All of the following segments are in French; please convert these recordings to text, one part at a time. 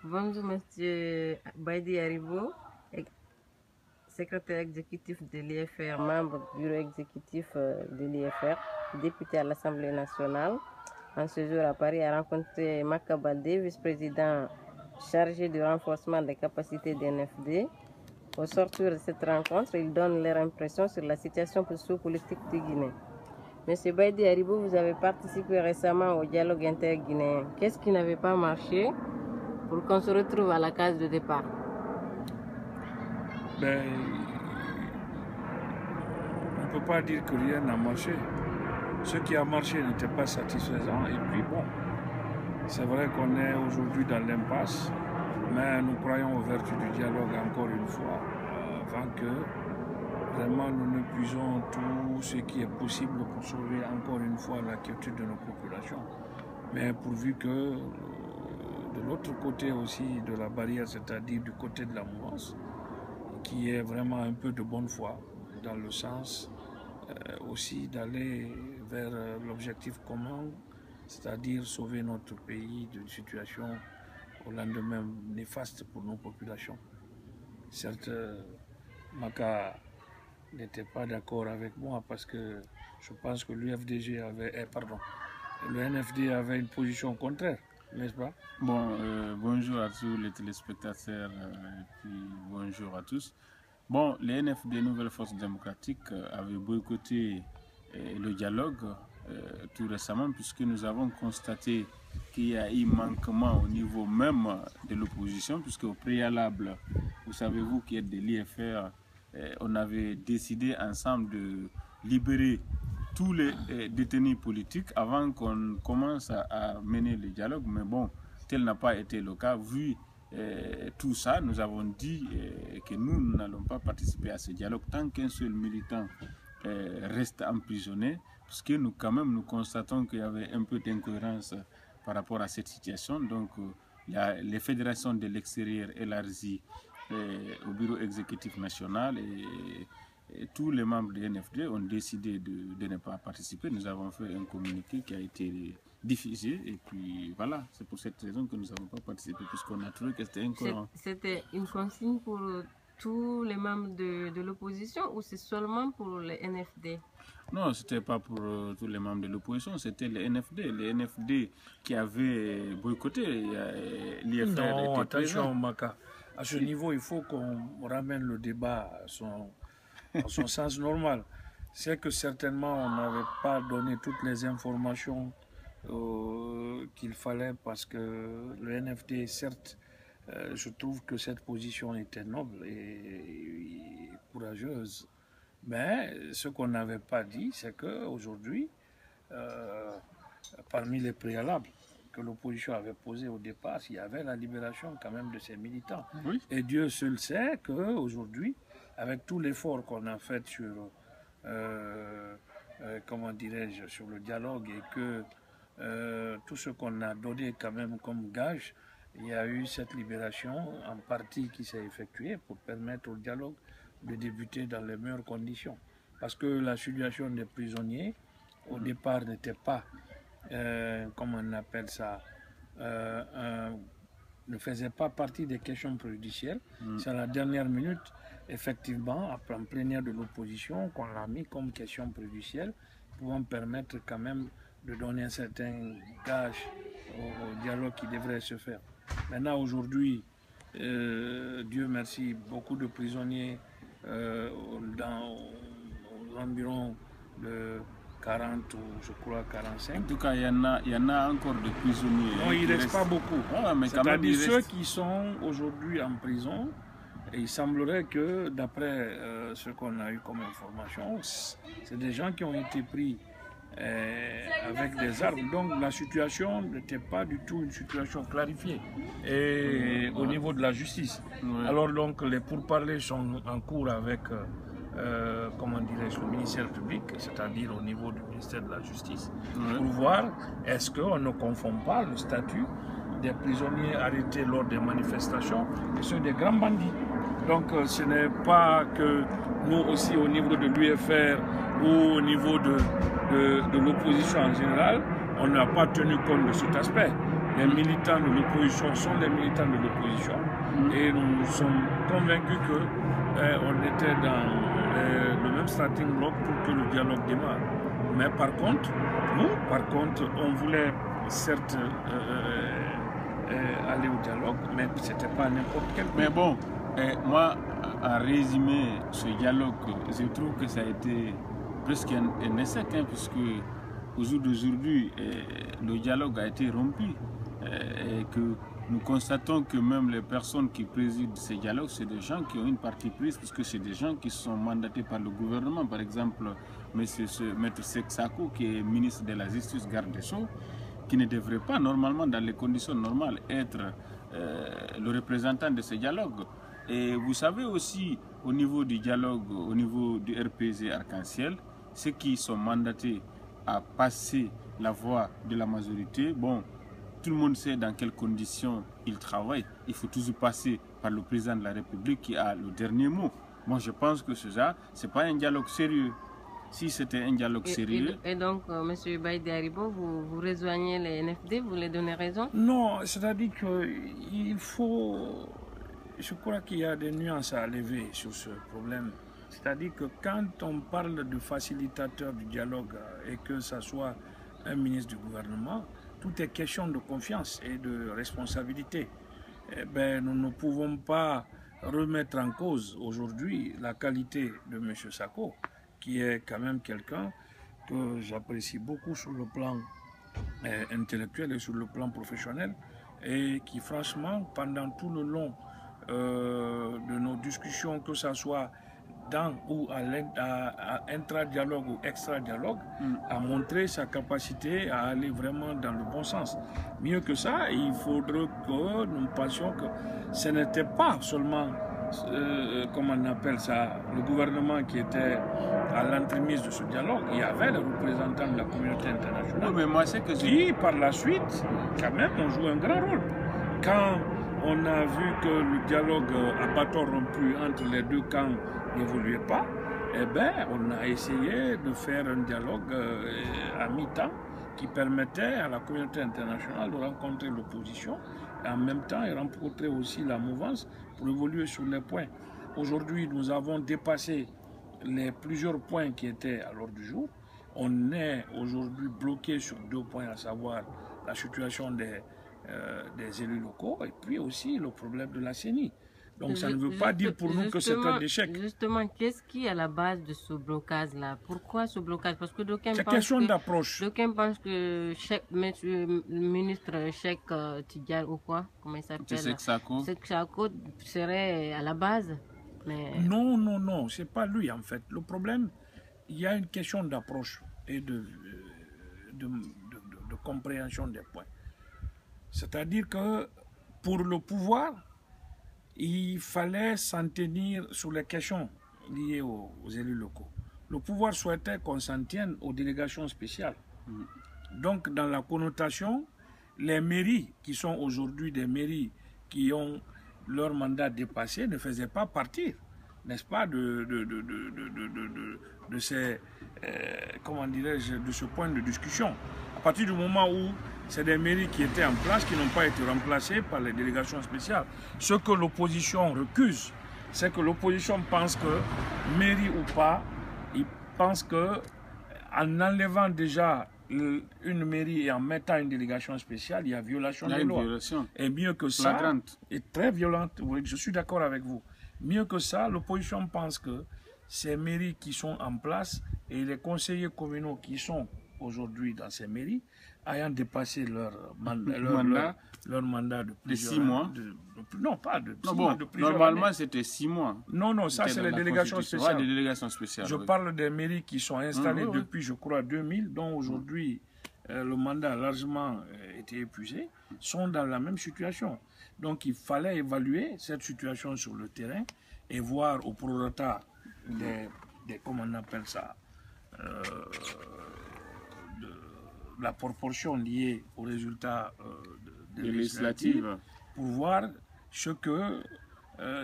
Bonjour, monsieur Baidi Haribo, secrétaire exécutif de l'IFR, membre du bureau exécutif de l'IFR, député à l'Assemblée nationale. En ce jour à Paris, a rencontré Maka Baldé, vice-président chargé du renforcement des capacités des NFD. Au sortir de cette rencontre, ils donnent leur impression sur la situation socio-politique du Guinée. Monsieur Baidi Haribo, vous avez participé récemment au dialogue interguinéen. Qu'est-ce qui n'avait pas marché pour qu'on se retrouve à la case de départ? Ben, on ne peut pas dire que rien n'a marché. Ce qui a marché n'était pas satisfaisant. Et puis bon, c'est vrai qu'on est aujourd'hui dans l'impasse, mais nous croyons aux vertus du dialogue encore une fois, avant que vraiment nous ne puissions tout ce qui est possible pour sauver encore une fois la quiétude de nos populations. Mais pourvu que de l'autre côté aussi de la barrière, c'est-à-dire du côté de la mouvance, qui est vraiment un peu de bonne foi, dans le sens aussi d'aller vers l'objectif commun, c'est-à-dire sauver notre pays d'une situation au lendemain néfaste pour nos populations. Certes, Maka n'était pas d'accord avec moi parce que je pense que l'UFDG avait, le NFD avait une position contraire, n'est-ce pas? Bon, bonjour à tous les téléspectateurs et puis bonjour à tous. Bon, les NFD, Nouvelle Force Démocratique, avaient boycotté le dialogue tout récemment puisque nous avons constaté qu'il y a eu manquement au niveau même de l'opposition puisque au préalable, vous savez vous qui êtes de l'IFR, on avait décidé ensemble de libérer tous les détenus politiques avant qu'on commence à mener le dialogue, mais bon, tel n'a pas été le cas. Vu tout ça, nous avons dit que nous n'allons pas participer à ce dialogue tant qu'un seul militant reste emprisonné, puisque nous quand même nous constatons qu'il y avait un peu d'incohérence par rapport à cette situation. Donc les fédérations de l'extérieur élargies au bureau exécutif national et tous les membres du NFD ont décidé de ne pas participer. Nous avons fait un communiqué qui a été diffusé et puis voilà, c'est pour cette raison que nous n'avons pas participé puisqu'on a trouvé que c'était incohérent. C'était une consigne pour tous les membres de l'opposition ou c'est seulement pour les NFD? Non, c'était pas pour tous les membres de l'opposition, c'était les NFD qui avaient boycotté l'IFR. Non, attention Maka, à ce niveau il faut qu'on ramène le débat à son sens normal. C'est que certainement on n'avait pas donné toutes les informations qu'il fallait parce que le NFD, certes, je trouve que cette position était noble et courageuse. Mais ce qu'on n'avait pas dit, c'est qu'aujourd'hui, parmi les préalables que l'opposition avait posés au départ, il y avait la libération quand même de ses militants. Oui. Et Dieu seul sait qu'aujourd'hui, avec tout l'effort qu'on a fait sur, comment dirais-je, sur le dialogue et que tout ce qu'on a donné quand même comme gage, il y a eu cette libération en partie qui s'est effectuée pour permettre au dialogue de débuter dans les meilleures conditions. Parce que la situation des prisonniers, au départ, n'était pas, comment on appelle ça, ne faisait pas partie des questions préjudicielles. C'est à la dernière minute, effectivement, en plénière de l'opposition, qu'on l'a mis comme question préjudicielle, pouvant permettre quand même de donner un certain gage au dialogue qui devrait se faire. Maintenant, aujourd'hui, Dieu merci, beaucoup de prisonniers dans environ de 40 ou je crois 45. En tout cas, il y en a encore des prisonniers. Non, il ne reste pas beaucoup. Ah, c'est-à-dire ceux qui sont aujourd'hui en prison, et il semblerait que d'après ce qu'on a eu comme information, c'est des gens qui ont été pris avec des armes. Donc la situation n'était pas du tout une situation clarifiée et au niveau de la justice. Alors donc les pourparlers sont en cours avec comment dirais-je, le ministère public, c'est-à-dire au niveau du ministère de la Justice, pour voir est-ce qu'on ne confond pas le statut des prisonniers arrêtés lors des manifestations et ceux des grands bandits. Donc ce n'est pas que nous aussi au niveau de l'UFR ou au niveau de l'opposition en général, on n'a pas tenu compte de cet aspect. Les militants de l'opposition sont des militants de l'opposition et nous sommes convaincus qu'on était dans le même starting block pour que le dialogue démarre. Mais par contre, on voulait certes aller au dialogue, mais ce n'était pas n'importe quel. Mais bon, moi, à résumer ce dialogue, je trouve que ça a été presque un échec, puisque au jour d'aujourd'hui, le dialogue a été rompu et que nous constatons que même les personnes qui président ces dialogues, c'est des gens qui ont une partie prise, puisque c'est des gens qui sont mandatés par le gouvernement. Par exemple, Maître Seck Sako, qui est ministre de la Justice, garde des Sceaux, qui ne devrait pas normalement, dans les conditions normales, être le représentant de ce dialogue. Et vous savez aussi, au niveau du dialogue, au niveau du RPG Arc-en-Ciel, ceux qui sont mandatés à passer la voie de la majorité, bon, tout le monde sait dans quelles conditions ils travaillent. Il faut toujours passer par le président de la République qui a le dernier mot. Moi, je pense que ce n'est pas un dialogue sérieux. Si c'était un dialogue sérieux... Et donc, M. Baïdi Aribo, vous rejoignez les NFD, vous les donnez raison? Non, c'est-à-dire qu'il faut... Je crois qu'il y a des nuances à lever sur ce problème. C'est-à-dire que quand on parle de facilitateur du dialogue et que ce soit un ministre du gouvernement, tout est question de confiance et de responsabilité. Eh bien, nous ne pouvons pas remettre en cause aujourd'hui la qualité de M. Sako, qui est quand même quelqu'un que j'apprécie beaucoup sur le plan intellectuel et sur le plan professionnel, et qui franchement, pendant tout le long de nos discussions, que ce soit dans ou à intra-dialogue ou extra-dialogue, a montré sa capacité à aller vraiment dans le bon sens. Mieux que ça, il faudrait que nous pensions que ce n'était pas seulement, comment on appelle ça, le gouvernement qui était à l'entremise de ce dialogue. Il y avait les représentants de la communauté internationale, oui, mais moi, c'est que qui, par la suite, quand même, ont joué un grand rôle. Quand on a vu que le dialogue à bâton rompu entre les deux camps n'évoluait pas, eh bien, on a essayé de faire un dialogue à mi-temps qui permettait à la communauté internationale de rencontrer l'opposition et en même temps de rencontrer aussi la mouvance pour évoluer sur les points. Aujourd'hui, nous avons dépassé plusieurs points qui étaient à l'ordre du jour. On est aujourd'hui bloqué sur 2 points, à savoir la situation des élus locaux et puis aussi le problème de la CENI. Donc ça ne veut pas dire pour nous que c'est un échec. Justement, qu'est-ce qui est à la base de ce blocage-là? Pourquoi ce blocage? Parce que d'aucuns c'est question d'approche. D'aucuns pensent que le ministre Cheikh Tidjara ou quoi, comment il s'appelle? Seck Sako serait à la base. Mais... Non, c'est pas lui en fait. Le problème, il y a une question d'approche et de compréhension des points. C'est-à-dire que pour le pouvoir, il fallait s'en tenir sur les questions liées aux élus locaux. Le pouvoir souhaitait qu'on s'en tienne aux délégations spéciales. Donc, dans la connotation, les mairies qui sont aujourd'hui des mairies qui ont leur mandat dépassé ne faisaient pas partir, n'est-ce pas, de ces, comment dirais-je, de ce point de discussion. À partir du moment où c'est des mairies qui étaient en place, qui n'ont pas été remplacées par les délégations spéciales. Ce que l'opposition recuse, c'est que l'opposition pense que, mairie ou pas, ils pensent que en enlevant déjà une mairie et en mettant une délégation spéciale, il y a violation des lois. Et mieux que ça, et très violente, oui, je suis d'accord avec vous. Mieux que ça, l'opposition pense que ces mairies qui sont en place et les conseillers communaux qui sont aujourd'hui dans ces mairies, ayant dépassé leur mandat de plusieurs 6 mois. Non, pas de 6 mois. De plusieurs normalement, années. c'était 6 mois. Non, ça c'est les délégations spéciales. Ouais, des délégations spéciales. Je parle des mairies qui sont installées depuis, je crois, 2000, dont aujourd'hui le mandat a largement été épuisé, sont dans la même situation. Donc il fallait évaluer cette situation sur le terrain et voir au prorata des comment on appelle ça, la proportion liée aux résultats des législatives pour voir ce que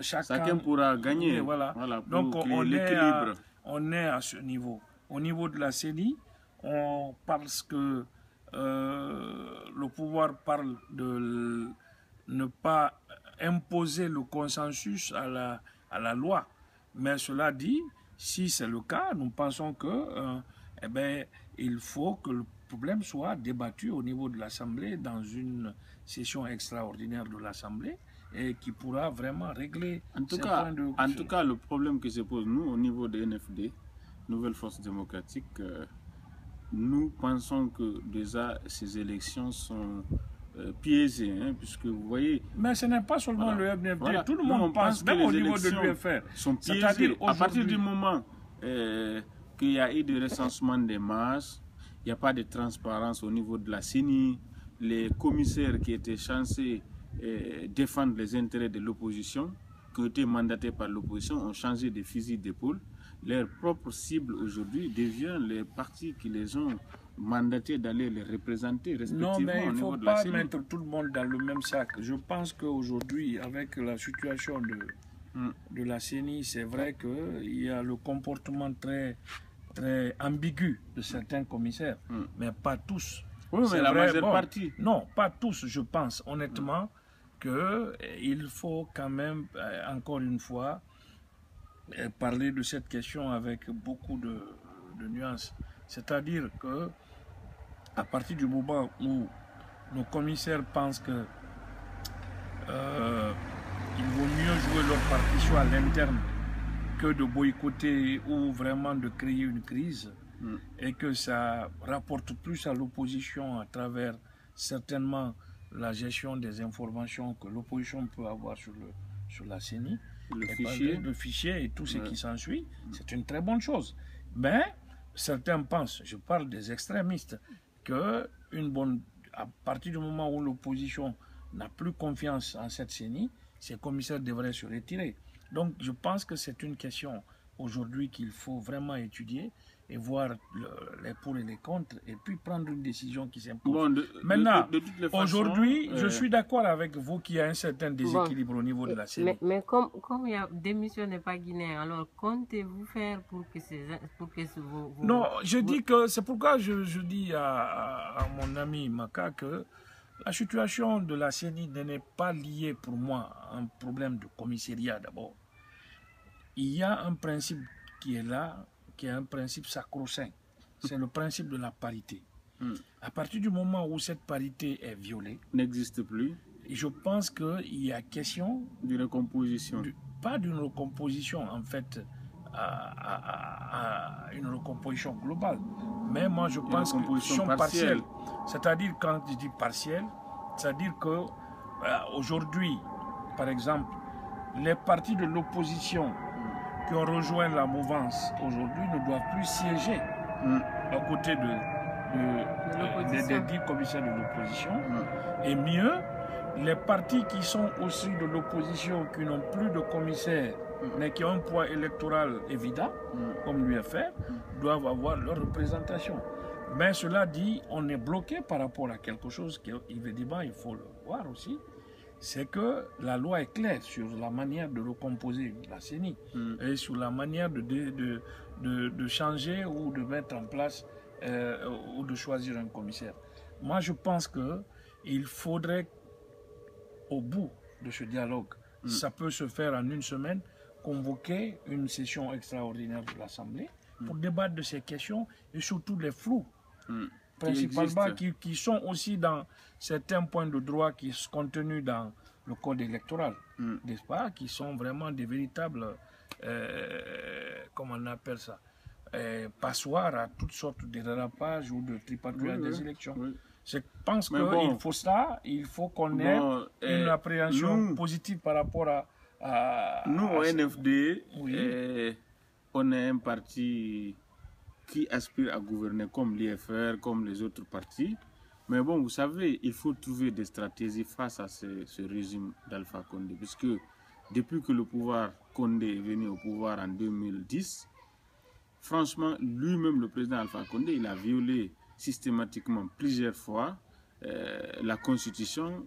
chacun pourra gagner. Voilà. Donc on est à ce niveau. Au niveau de la CENI, parce que le pouvoir parle de ne pas imposer le consensus à la loi. Mais cela dit, si c'est le cas, nous pensons que eh ben, il faut que le problème soit débattu au niveau de l'Assemblée dans une session extraordinaire de l'Assemblée et qui pourra vraiment régler En tout ces cas, le problème que se pose nous au niveau de NFD, Nouvelle Force Démocratique, nous pensons que déjà ces élections sont piégées, hein, puisque vous voyez... Mais ce n'est pas seulement voilà, le FNFD, voilà. Tout le monde pense, même au niveau de l'UFR. Sont piégées. À partir du moment qu'il y a eu des recensements des masses, il n'y a pas de transparence au niveau de la CENI, les commissaires qui étaient censés défendre les intérêts de l'opposition, qui ont été mandatés par l'opposition, ont changé de fusil d'épaule. Leur propre cible aujourd'hui devient les partis qui les ont mandatés d'aller les représenter respectivement. Non, mais il au ne faut niveau de la pas CENI. mettre tout le monde dans le même sac. Je pense qu'aujourd'hui, avec la situation de la CENI, c'est vrai qu'il y a le comportement très ambigu de certains commissaires, mais pas tous. Oui, mais la majeure partie. Non, pas tous, je pense honnêtement qu'il faut quand même, encore une fois, parler de cette question avec beaucoup de nuances. C'est-à-dire que à partir du moment où nos commissaires pensent que il vaut mieux jouer leur partition à l'interne que de boycotter ou vraiment de créer une crise, et que ça rapporte plus à l'opposition à travers certainement la gestion des informations que l'opposition peut avoir sur la CENI, le fichier et tout ce qui s'ensuit, c'est une très bonne chose. Mais certains pensent, je parle des extrémistes, que à partir du moment où l'opposition n'a plus confiance en cette CENI, ces commissaires devraient se retirer. Donc je pense que c'est une question aujourd'hui qu'il faut vraiment étudier et voir les pour et les contre et puis prendre une décision qui s'impose. Bon, maintenant, aujourd'hui, je suis d'accord avec vous qu'il y a un certain déséquilibre au niveau de la CENI. Mais comme il y a démission n'est pas guinéen, alors comptez-vous faire pour que vos... Non, je dis que c'est pourquoi je dis à mon ami Maka que la situation de la CENI n'est pas liée pour moi à un problème de commissariat d'abord. Il y a un principe qui est là, qui est un principe sacro-saint. C'est le principe de la parité. À partir du moment où cette parité est violée, n'existe plus, je pense qu'il y a question d'une recomposition. Pas d'une recomposition en fait, à une recomposition globale. Mais moi je pense que recomposition partielle. C'est-à-dire, quand je dis partielle, c'est-à-dire que aujourd'hui, par exemple, les partis de l'opposition qui ont rejoint la mouvance aujourd'hui ne doivent plus siéger à côté des 10 commissaires de l'opposition. Et mieux, les partis qui sont aussi de l'opposition, qui n'ont plus de commissaires, mais qui ont un poids électoral évident, comme l'UFR, doivent avoir leur représentation. Mais cela dit, on est bloqué par rapport à quelque chose qui, évidemment, il faut le voir aussi. C'est que la loi est claire sur la manière de recomposer la CENI et sur la manière de changer ou de mettre en place ou de choisir un commissaire. Moi, je pense qu'il faudrait, au bout de ce dialogue, ça peut se faire en une semaine, convoquer une session extraordinaire de l'Assemblée pour débattre de ces questions et surtout les flous. Principalement qui sont aussi dans certains points de droit qui sont contenus dans le code électoral, n'est-ce pas, qui sont vraiment des véritables, comment on appelle ça, passoires à toutes sortes de dérapages ou de tripatouillage des élections. Je pense qu'il faut ça, il faut qu'on ait une appréhension positive par rapport à nous, au NFD, on est un parti qui aspire à gouverner comme l'IFR, comme les autres partis. Mais bon, vous savez, il faut trouver des stratégies face à ce régime d'Alpha Condé. Puisque depuis que le pouvoir Condé est venu au pouvoir en 2010, franchement, lui-même, le président Alpha Condé, il a violé systématiquement plusieurs fois la Constitution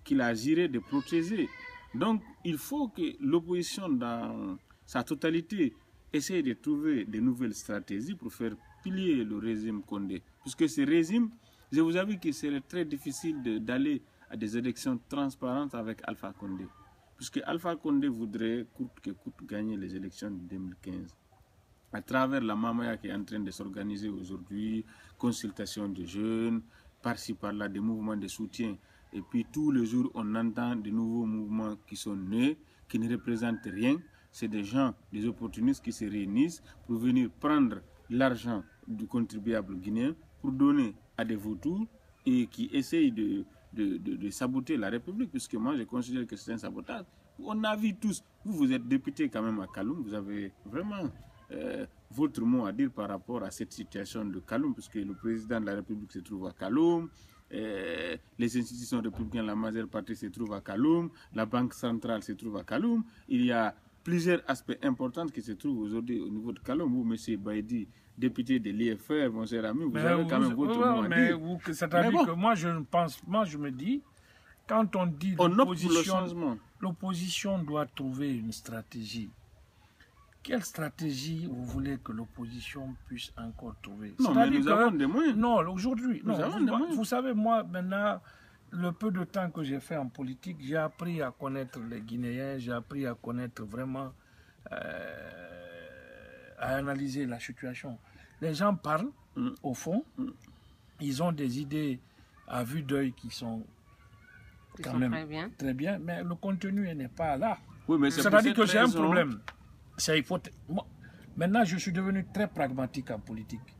qu'il a juré de protéger. Donc, il faut que l'opposition dans sa totalité essayer de trouver de nouvelles stratégies pour faire plier le régime Condé. Puisque ce régime Je vous avoue qu'il serait très difficile d'aller à des élections transparentes avec Alpha Condé. Puisque Alpha Condé voudrait coûte que coûte gagner les élections de 2015. À travers la Mamaya qui est en train de s'organiser aujourd'hui, consultation de jeunes, par-ci par-là, des mouvements de soutien. Et puis tous les jours, on entend de nouveaux mouvements qui sont nés, qui ne représentent rien. C'est des gens, des opportunistes qui se réunissent pour venir prendre l'argent du contribuable guinéen pour donner à des vautours et qui essayent de saboter la République, puisque moi je considère que c'est un sabotage. On a vu tous, vous êtes député quand même à Kaloum, vous avez vraiment votre mot à dire par rapport à cette situation de Kaloum, puisque le président de la République se trouve à Kaloum, les institutions républicaines, la majeure partie se trouve à Kaloum, la Banque centrale se trouve à Kaloum. Il y a plusieurs aspects importants qui se trouvent aujourd'hui au niveau de Kaloum. Vous, M. Baïdi, député de l'IFR, mon cher ami, vous avez quand même votre mot à dire. C'est-à-dire que moi, je pense, moi, je me dis, quand on dit l'opposition doit trouver une stratégie, quelle stratégie vous voulez que l'opposition puisse encore trouver? Non, mais nous avons des moyens. Non, aujourd'hui, vous savez, moi, maintenant, le peu de temps que j'ai fait en politique, j'ai appris à connaître les Guinéens, j'ai appris à connaître vraiment, à analyser la situation. Les gens parlent, au fond, ils ont des idées à vue d'œil qui sont quand même très bien, mais le contenu n'est pas là. Oui, c'est-à-dire que j'ai un problème. Maintenant, je suis devenu très pragmatique en politique.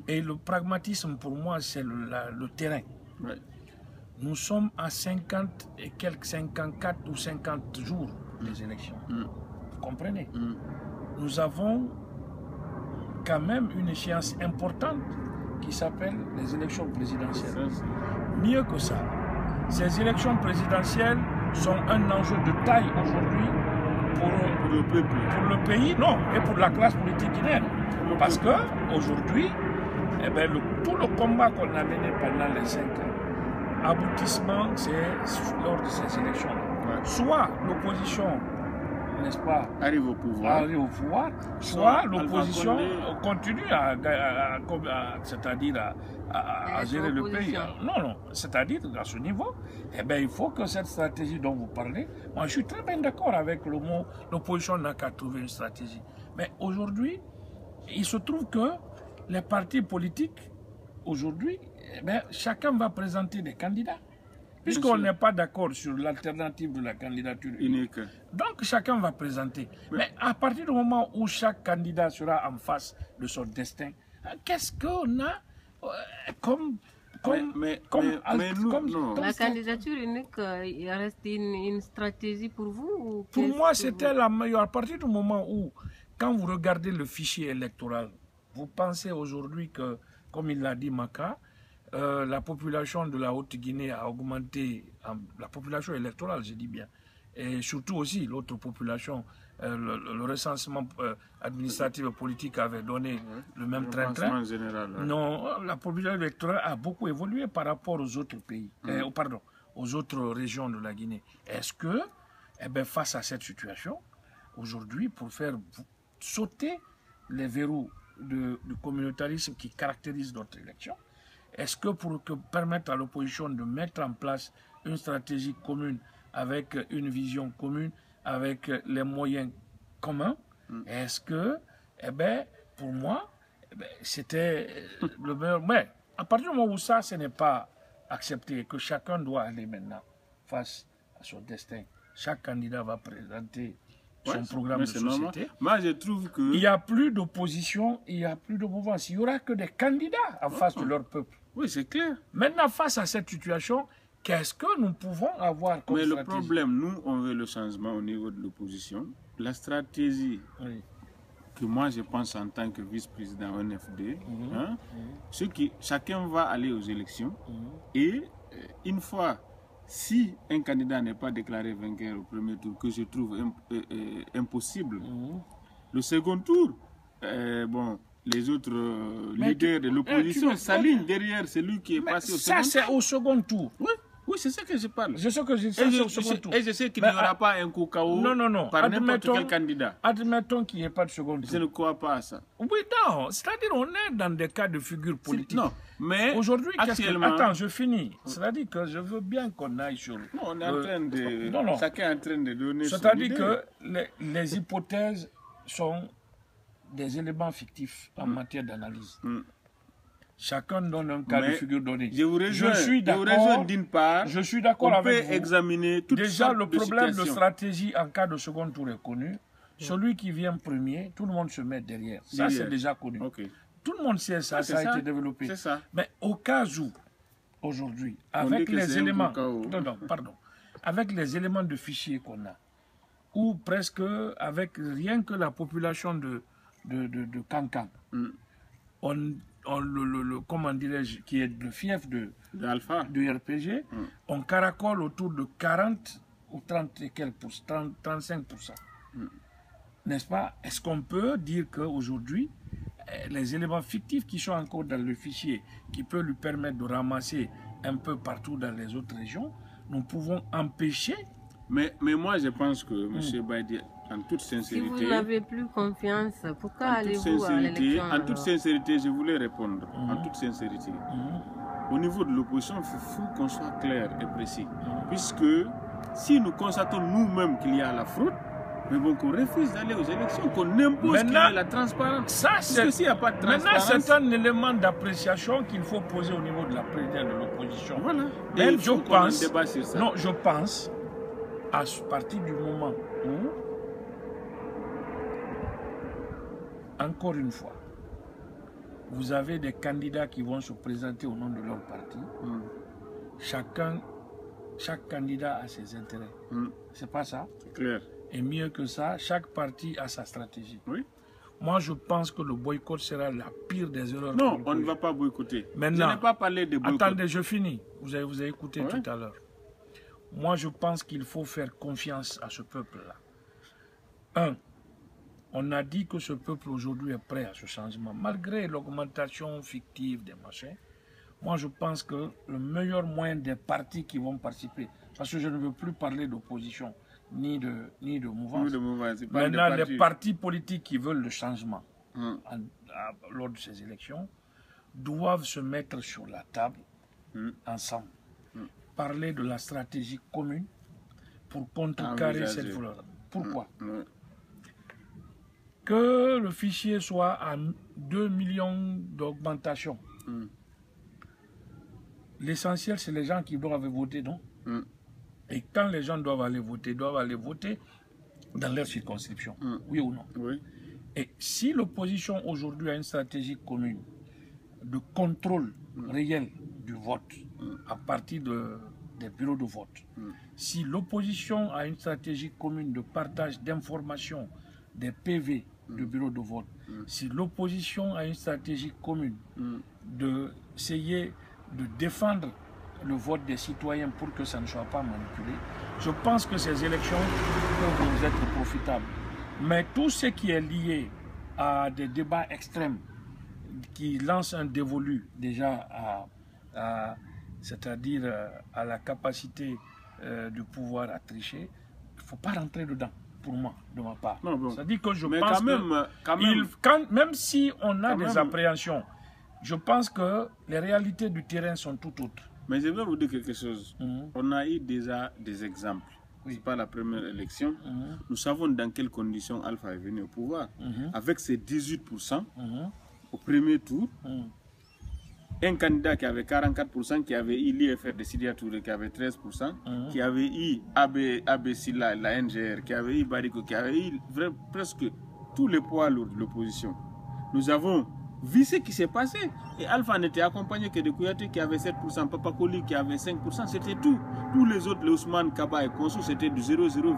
Et le pragmatisme, pour moi, c'est le terrain. Ouais. Nous sommes à 50 et quelques 54 ou 50 jours des élections. Vous comprenez? Nous avons quand même une échéance importante qui s'appelle les élections présidentielles. Mieux que ça, ces élections présidentielles sont un enjeu de taille aujourd'hui pour le pays, non, et pour la classe politique guinéenne. Parce qu'aujourd'hui, tout le combat qu'on a mené pendant les 5 ans, aboutissement, c'est lors de ces élections. Ouais. Soit l'opposition, n'est-ce pas, arrive au pouvoir, soit l'opposition continue c'est-à-dire à gérer le pays. Non, c'est-à-dire à ce niveau, il faut que cette stratégie dont vous parlez, moi je suis très bien d'accord avec le mot, l'opposition n'a qu'à trouver une stratégie. Mais aujourd'hui, il se trouve que les partis politiques, aujourd'hui, chacun va présenter des candidats. Puisqu'on n'est pas d'accord sur l'alternative de la candidature unique. Donc chacun va présenter. Mais à partir du moment où chaque candidat sera en face de son destin, qu'est-ce qu'on a la candidature unique, il reste une stratégie pour vous? Pour moi, c'était la meilleure. À partir du moment où, quand vous regardez le fichier électoral, vous pensez aujourd'hui que, comme il l'a dit Maka, la population de la Haute-Guinée a augmenté, la population électorale, je dis bien, et surtout aussi l'autre population, le recensement administratif et politique avait donné le même train-train. Non, la population électorale a beaucoup évolué par rapport aux autres pays, aux autres régions de la Guinée. Est-ce que, face à cette situation, aujourd'hui, pour faire sauter les verrous du communautarisme qui caractérise notre élection, est-ce que pour permettre à l'opposition de mettre en place une stratégie commune avec une vision commune, avec les moyens communs, est-ce que, pour moi, c'était le meilleur. Mais à partir du moment où ça, ce n'est pas accepté, que chacun doit aller maintenant face à son destin, chaque candidat va présenter son programme de société. Moi, je trouve que... Il n'y a plus d'opposition, il n'y a plus de mouvance. Il n'y aura que des candidats en face de leur peuple. Oui, c'est clair. Maintenant, face à cette situation, qu'est-ce que nous pouvons avoir comme stratégie? Mais le problème, nous, on veut le changement au niveau de l'opposition. La stratégie que moi, je pense en tant que vice-président NFD, c'est que chacun va aller aux élections et une fois, si un candidat n'est pas déclaré vainqueur au premier tour, que je trouve impossible, le second tour, les autres leaders de l'opposition s'alignent derrière celui qui est passé au second tour. Ça, c'est au second tour. Oui. Oui, c'est ce que je parle. Je sais que je sais au second tour. Et je sais qu'il n'y aura pas un coup KO par n'importe quel candidat. Admettons qu'il n'y ait pas de second tour. Je ne crois pas à ça. Oui, non. C'est-à-dire on est dans des cas de figure politique. Non, mais aujourd'hui, actuellement... Attends, je finis. C'est-à-dire que je veux bien qu'on aille sur... Non, on est en train de... Non. Chacun est en train de donner son idée. C'est-à-dire que les hypothèses sont des éléments fictifs en matière d'analyse. Chacun donne un cas de figure donné. Je suis d'accord d'une part. Je suis d'accord avec vous. Examiner toutes déjà, le problème de stratégie en cas de second tour est connu. Celui qui vient premier, tout le monde se met derrière. Ça, c'est déjà connu. Okay. Tout le monde sait ça, ça a été développé. Ça. Mais au cas où, aujourd'hui, avec les éléments... avec les éléments de fichier qu'on a, ou presque avec rien que la population de Kankan, comment dirais-je, qui est le fief de RPG, on caracole autour de 40 ou 30 et quelques, 35%. N'est-ce pas? Est-ce qu'on peut dire qu'aujourd'hui, les éléments fictifs qui sont encore dans le fichier, qui peuvent lui permettre de ramasser un peu partout dans les autres régions, nous pouvons empêcher? Mais moi, je pense que M. Baïdi, en toute sincérité... Si vous n'avez plus confiance, pourquoi allez-vous à l'élection? En toute sincérité, je voulais répondre. En toute sincérité. Au niveau de l'opposition, il faut qu'on soit clair et précis. Puisque si nous constatons nous-mêmes qu'il y a la fraude, mais bon, qu'on refuse d'aller aux élections, qu'on impose qu'il y ait la transparence. Ça, s'il n'y a pas de transparence... Maintenant, c'est un élément d'appréciation qu'il faut poser au niveau de la présidente de l'opposition. Voilà. Mais je pense... Non, je pense, à partir du moment où, encore une fois, vous avez des candidats qui vont se présenter au nom de leur parti. Chaque candidat a ses intérêts. C'est pas ça? C'est clair. Et mieux que ça, chaque parti a sa stratégie. Oui. Moi, je pense que le boycott sera la pire des erreurs. Non, on ne va pas boycotter. Maintenant, je n'ai pas parlé de boycott. Attendez, je finis. Vous avez écouté tout à l'heure. Moi, je pense qu'il faut faire confiance à ce peuple-là. On a dit que ce peuple aujourd'hui est prêt à ce changement, malgré l'augmentation fictive des machins. Moi, je pense que le meilleur moyen des partis qui vont participer, parce que je ne veux plus parler d'opposition, ni de mouvance. Maintenant, les partis politiques qui veulent le changement lors de ces élections doivent se mettre sur la table ensemble, parler de la stratégie commune pour contrecarrer cette fleur. Pourquoi? Que le fichier soit à 2 millions d'augmentation. L'essentiel, c'est les gens qui doivent voter, non? Et quand les gens doivent aller voter dans leur circonscription. Oui ou non? Oui. Et si l'opposition aujourd'hui a une stratégie commune de contrôle réel du vote à partir des bureaux de vote, si l'opposition a une stratégie commune de partage d'informations des PV de bureaux de vote, si l'opposition a une stratégie commune d'essayer de défendre le vote des citoyens pour que ça ne soit pas manipulé, je pense que ces élections peuvent nous être profitables. Mais tout ce qui est lié à des débats extrêmes qui lancent un dévolu déjà c'est-à-dire à la capacité du pouvoir à tricher, il ne faut pas rentrer dedans, pour moi, de ma part. C'est-à-dire que je pense que même si on a des appréhensions, je pense que les réalités du terrain sont tout autres. Mais je vais vous dire quelque chose. On a eu déjà des exemples. Ce n'est pas la première élection. Nous savons dans quelles conditions Alpha est venu au pouvoir. Avec ses 18% au premier tour, un candidat qui avait 44%, qui avait eu l'IFR de Sidia Touré, qui avait 13%, qui avait eu AB Silla, la NGR, qui avait eu Bariko, qui avait eu presque tous les poids lourds de l'opposition. Nous avons vu ce qui s'est passé. Et Alpha n'était accompagné que de Kouyaté qui avait 7%, Papa Koli qui avait 5%, c'était tout. Tous les autres, les Ousmane, Kaba et Konsou, c'était du 0,0,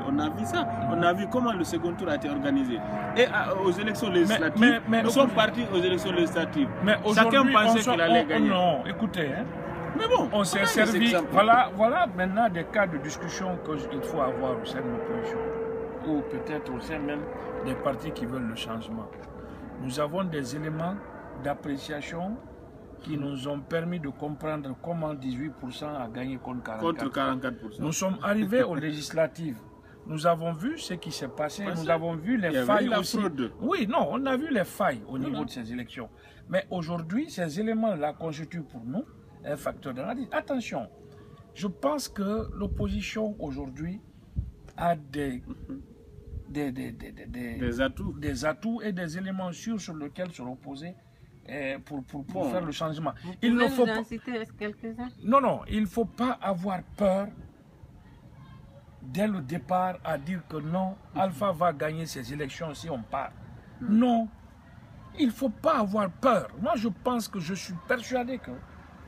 on a vu ça. On a vu comment le second tour a été organisé. Et aux élections législatives, nous sommes partis aux élections législatives. Mais chacun pensait qu'il allait gagner. Non, écoutez, mais bon, on s'est servi. Voilà maintenant des cas de discussion qu'il faut avoir au sein de l'opposition. Ou peut-être au sein même des partis qui veulent le changement. Nous avons des éléments d'appréciation qui nous ont permis de comprendre comment 18% a gagné contre 44%. Contre 44%. Nous sommes arrivés aux législatives. Nous avons vu ce qui s'est passé. Nous avons vu les failles aussi. Fraude. Oui, non, on a vu les failles au niveau de ces élections. Mais aujourd'hui, ces éléments-là constituent pour nous un facteur d'analyse. Attention, je pense que l'opposition aujourd'hui a des atouts et des éléments sûrs sur lesquels se reposer pour faire le changement. Il ne faut pas citer quelques-uns. Non, il ne faut pas avoir peur dès le départ à dire que non, Alpha va gagner ces élections si on part. Non, il ne faut pas avoir peur. Moi, je pense que je suis persuadé que,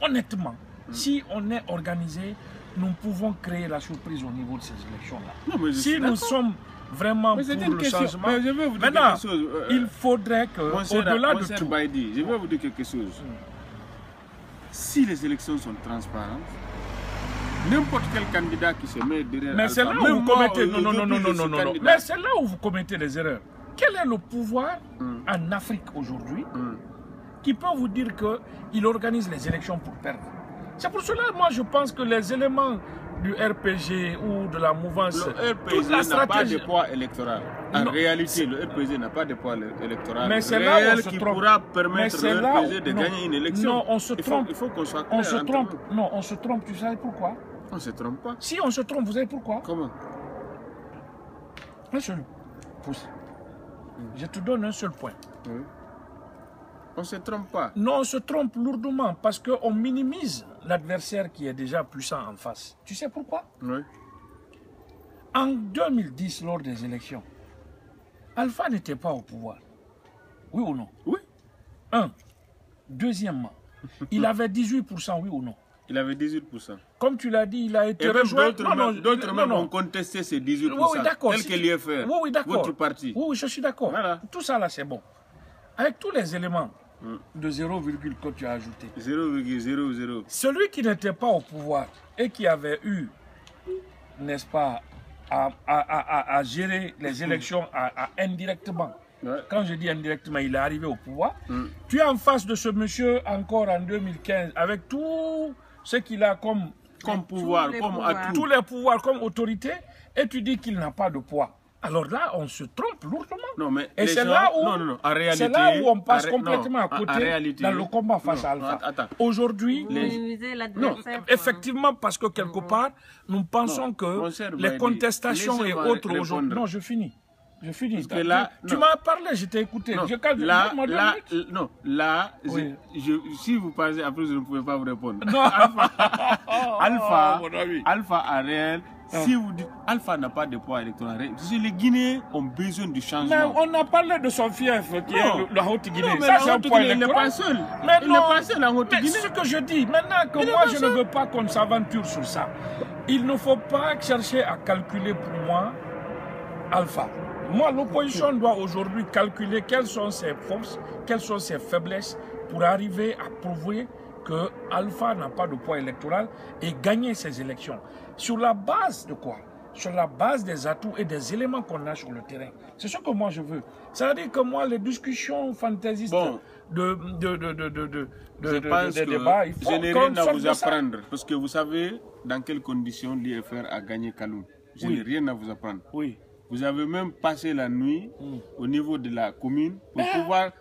honnêtement, si on est organisé, nous pouvons créer la surprise au niveau de ces élections-là. Si nous sommes vraiment pour le changement, mais je vais vous dire maintenant, quelque chose. il faudrait que, au-delà de tout... Baïdi, je vais vous dire quelque chose. Si les élections sont transparentes, n'importe quel candidat qui se met derrière... Mais c'est là où vous commettez... Non. Mais c'est là où vous commettez les erreurs. Quel est le pouvoir en Afrique aujourd'hui qui peut vous dire qu'il organise les élections pour perdre? C'est pour cela, moi, je pense que les éléments du RPG ou de la mouvance... Le RPG n'a pas de poids électoral. En réalité, le RPG n'a pas de poids électoral. Mais c'est là où on se qui trompe. pourra permettre au RPG de gagner une élection. Non, on se trompe. Il faut qu'on soit clair. On se trompe. Non, on se trompe. Tu sais pourquoi? On ne se trompe pas. Si on se trompe, vous savez pourquoi? Comment? Un seul pouce. Je te donne un seul point. Oui. On ne se trompe pas. Non, on se trompe lourdement parce qu'on minimise l'adversaire qui est déjà puissant en face. Tu sais pourquoi? Oui. En 2010, lors des élections, Alpha n'était pas au pouvoir. Oui ou non? Oui. Deuxièmement, il avait 18%, oui ou non? Il avait 18%. Comme tu l'as dit, il a été et rejoint. D'autres même ont contesté ces 18%. Oui, d'accord. Tel que l'IFR, votre parti. Oui, je suis d'accord. Voilà. Tout ça là, c'est bon. Avec tous les éléments de 0, que tu as ajouté. 0,00. Celui qui n'était pas au pouvoir et qui avait eu, n'est-ce pas, à gérer les élections indirectement. Ouais. Quand je dis indirectement, il est arrivé au pouvoir. Tu es en face de ce monsieur encore en 2015 avec tout ce qu'il a comme pouvoir, comme atout. Tous les pouvoirs comme autorité et tu dis qu'il n'a pas de poids. Alors là, on se trompe lourdement. Non, mais et c'est là où, c'est là où on passe complètement à côté dans le combat face à Alpha. Aujourd'hui, effectivement, parce que quelque part, nous pensons que les contestations et autres aujourd'hui... Non, je finis. Je finis. Tu m'as parlé, je t'ai écouté. Si vous parlez, après je ne pouvais pas vous répondre. Non. Alpha a réel. Si vous dites Alpha n'a pas de poids électoral, les Guinéens ont besoin du changement. Mais on a parlé de son fief qui est la Haute-Guinée. Non, mais ça, c'est un poids électoral. Il n'est pas seul. Mais il n'est pas seul, la Haute-Guinée. C'est ce que je dis. Maintenant que moi, je ne veux pas qu'on s'aventure sur ça. Il ne faut pas chercher à calculer pour moi Alpha. Moi, l'opposition doit aujourd'hui calculer quelles sont ses forces, quelles sont ses faiblesses pour arriver à prouver que Alpha n'a pas de poids électoral et gagner ces élections. Sur la base de quoi? Sur la base des atouts et des éléments qu'on a sur le terrain. C'est ce que moi je veux. Ça veut dire que moi, les discussions fantaisistes de débats, il faut je n'ai rien à vous apprendre. Parce que vous savez dans quelles conditions l'IFR a gagné Kaloum. Je n'ai rien à vous apprendre. Oui. Vous avez même passé la nuit au niveau de la commune pour pouvoir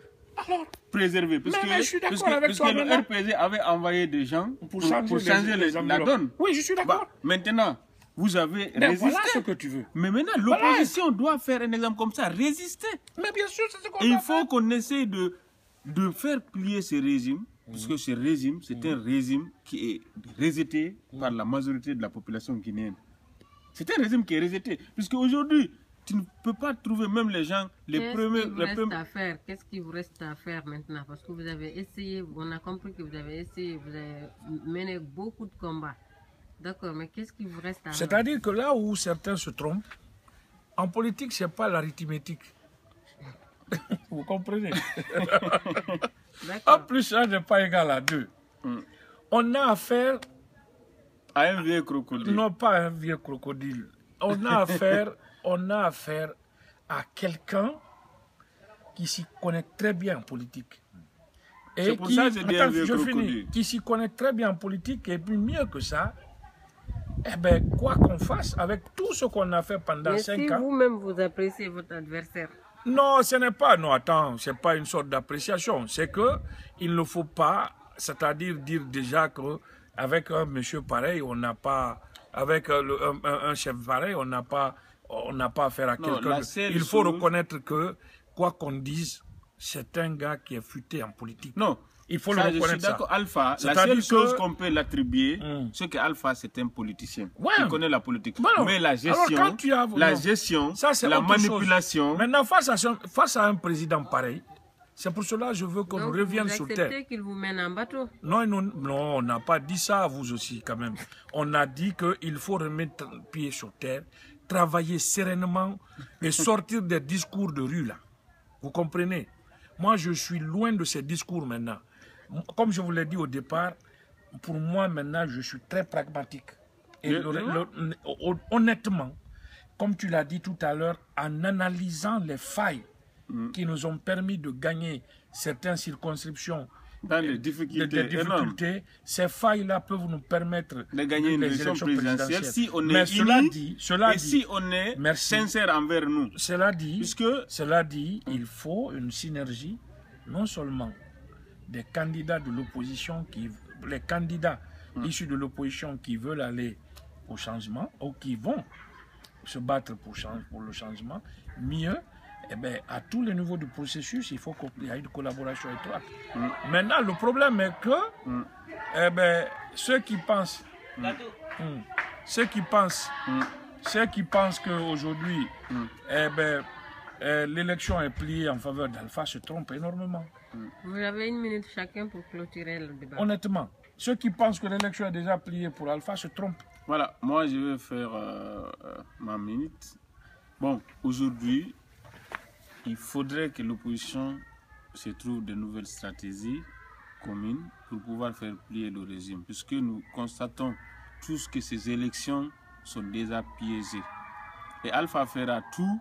préserver. Parce que le RPG avait envoyé des gens pour changer la donne. Oui, je suis d'accord. Maintenant, vous avez résisté. Voilà ce que tu veux. Mais maintenant, l'opposition doit faire un exemple comme ça, résister. Mais bien sûr, c'est ce qu'on Et il faut qu'on essaie de faire plier ce régime. Parce que ce régime, c'est un régime qui est rejeté par la majorité de la population guinéenne. C'est un régime qui est rejeté. Puisque aujourd'hui, tu ne peux pas trouver même les gens, Qu'est-ce qu'il vous reste à faire maintenant? Parce que vous avez essayé, on a compris que vous avez essayé, vous avez mené beaucoup de combats. D'accord, mais qu'est-ce qu'il vous reste à faire? C'est-à-dire que là où certains se trompent, en politique, ce n'est pas l'arithmétique. Vous comprenez? En plus, 1 n'est pas égal à 2. On a affaire à un vieux crocodile. Non, pas un vieux crocodile. On a affaire à quelqu'un qui s'y connaît très bien en politique. et pour qui, ça que j'ai dit un attends, vieux je finis, crocodile. qui s'y connaît très bien en politique, et puis mieux que ça, eh ben, quoi qu'on fasse, avec tout ce qu'on a fait pendant Mais 5 si ans, vous-même vous appréciez votre adversaire, non, ce n'est pas, non, attends, c'est pas une sorte d'appréciation, c'est que il ne faut pas, c'est-à-dire dire déjà que avec un monsieur pareil, on n'a pas, avec un chef pareil, on n'a pas affaire à Non, quelqu'un. la seule Il faut chose- reconnaître que, quoi qu'on dise, c'est un gars qui est futé en politique. Non, il faut ça, le je suis reconnaître. d'accord. Alpha, la C'est-à-dire seule chose que- qu'on peut l'attribuer, Hmm. c'est que Alpha, c'est un politicien. Ouais. Il connaît la politique. Bon, Mais la alors, gestion, quand tu as- la non. gestion, Ça, c'est la autre chose. manipulation. Maintenant, face à un président pareil, c'est pour cela que je veux qu'on donc revienne vous sur terre. acceptez qu'il vous mène en bateau. Non, non, on n'a pas dit ça à vous aussi quand même. On a dit qu'il faut remettre pied sur terre, travailler sereinement et sortir des discours de rue là. Vous comprenez? Moi, je suis loin de ces discours maintenant. Comme je vous l'ai dit au départ, pour moi maintenant, je suis très pragmatique. Et honnêtement, comme tu l'as dit tout à l'heure, en analysant les failles qui nous ont permis de gagner certaines circonscriptions, Dans les des difficultés énormes. difficultés, ces failles-là peuvent nous permettre De gagner une les élection élections présidentielle si on est Mais cela unis dit, et si on est Merci. sincère envers nous. cela dit, Puisque il faut une synergie, non seulement des candidats de l'opposition, les candidats issus de l'opposition qui veulent aller au changement ou qui vont se battre pour le changement, mieux, eh ben, à tous les niveaux du processus, il faut qu'il y ait une collaboration étroite. Maintenant, le problème est que eh ben, ceux qui pensent qu'aujourd'hui eh ben, l'élection est pliée en faveur d'Alpha se trompent énormément. Vous avez 1 minute chacun pour clôturer le débat. Honnêtement, ceux qui pensent que l'élection est déjà pliée pour Alpha se trompent. voilà, moi je vais faire ma minute. Bon, aujourd'hui, il faudrait que l'opposition se trouve de nouvelles stratégies communes pour pouvoir faire plier le régime, puisque nous constatons tous que ces élections sont déjà piégées. Et Alpha fera tout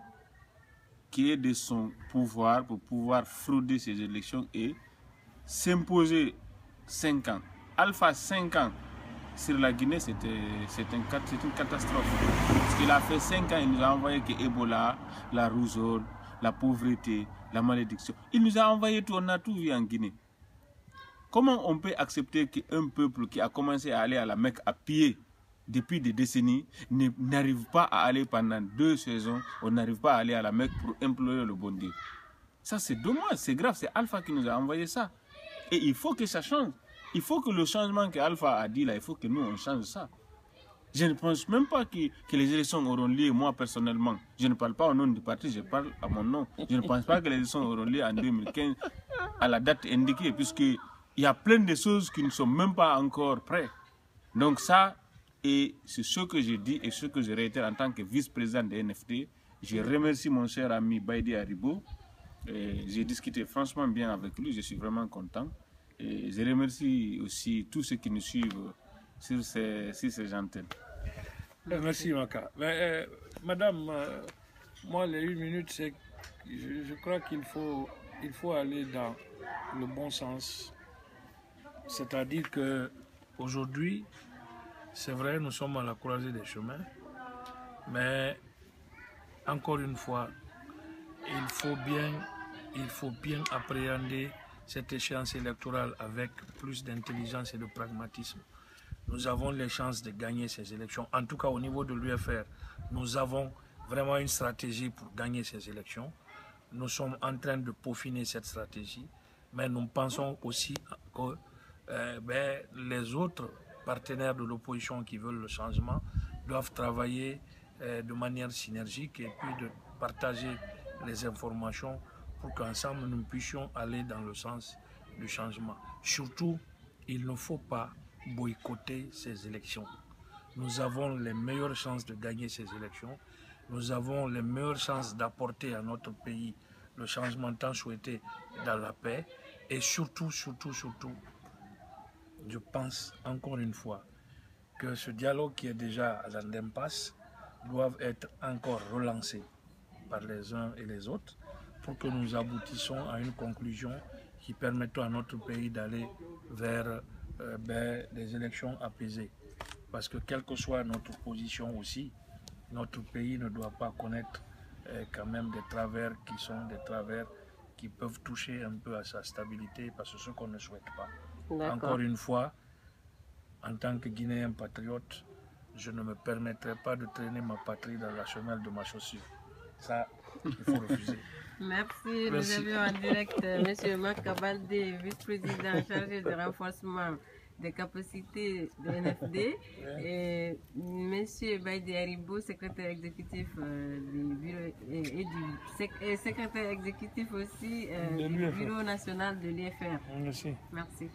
qui est de son pouvoir pour pouvoir frauder ces élections et s'imposer 5 ans. Alpha 5 ans sur la Guinée, c'est une catastrophe. Parce qu'il a fait 5 ans, il nous a envoyé que Ebola, la rougeole, la pauvreté, la malédiction. Il nous a envoyé tout, on a tout vu en Guinée. Comment on peut accepter qu'un peuple qui a commencé à aller à la Mecque à pied depuis des décennies n'arrive pas à aller pendant 2 saisons, on n'arrive pas à aller à la Mecque pour implorer le bon Dieu? Ça c'est dommage, c'est grave, c'est Alpha qui nous a envoyé ça. Et il faut que ça change. Il faut que le changement que Alpha a dit là, il faut que nous on change ça. Je ne pense même pas que les élections auront lieu, moi personnellement. Je ne parle pas au nom du parti, je parle à mon nom. Je ne pense pas que les élections auront lieu en 2015 à la date indiquée, puisqu'il y a plein de choses qui ne sont même pas encore prêtes. Donc ça, et c'est ce que je dis et ce que je réitère en tant que vice-président de NFT. Je remercie mon cher ami Baïdi Haribo. J'ai discuté franchement bien avec lui, je suis vraiment content. Et je remercie aussi tous ceux qui nous suivent sur ces antennes. Merci Maka. Mais, madame, moi les 1 minute, c'est je crois qu'il faut aller dans le bon sens. C'est-à-dire que aujourd'hui, c'est vrai, nous sommes à la croisée des chemins, mais encore une fois, il faut bien appréhender cette échéance électorale avec plus d'intelligence et de pragmatisme. Nous avons les chances de gagner ces élections. En tout cas, au niveau de l'UFR, nous avons vraiment une stratégie pour gagner ces élections. Nous sommes en train de peaufiner cette stratégie, mais nous pensons aussi que les autres partenaires de l'opposition qui veulent le changement doivent travailler de manière synergique et puis de partager les informations pour qu'ensemble nous puissions aller dans le sens du changement. Surtout, il ne faut pas boycotter ces élections. Nous avons les meilleures chances de gagner ces élections. Nous avons les meilleures chances d'apporter à notre pays le changement tant souhaité dans la paix. Et surtout, je pense encore une fois que ce dialogue qui est déjà à l'impasse doit être encore relancé par les uns et les autres pour que nous aboutissions à une conclusion qui permettront à notre pays d'aller vers des élections apaisées. Parce que quelle que soit notre position aussi, notre pays ne doit pas connaître quand même des travers qui sont des travers qui peuvent toucher un peu à sa stabilité, parce que ce qu'on ne souhaite pas. Encore une fois, en tant que Guinéen patriote, je ne me permettrai pas de traîner ma patrie dans la semelle de ma chaussure. Ça, il faut refuser. Merci. Nous avions en direct M. Marc Baldé, vice-président chargé de renforcement des capacités de l'NFD, et M. Baïdi Aribo, secrétaire exécutif du bureau et secrétaire exécutif aussi du bureau national de l'IFR. Merci. Merci.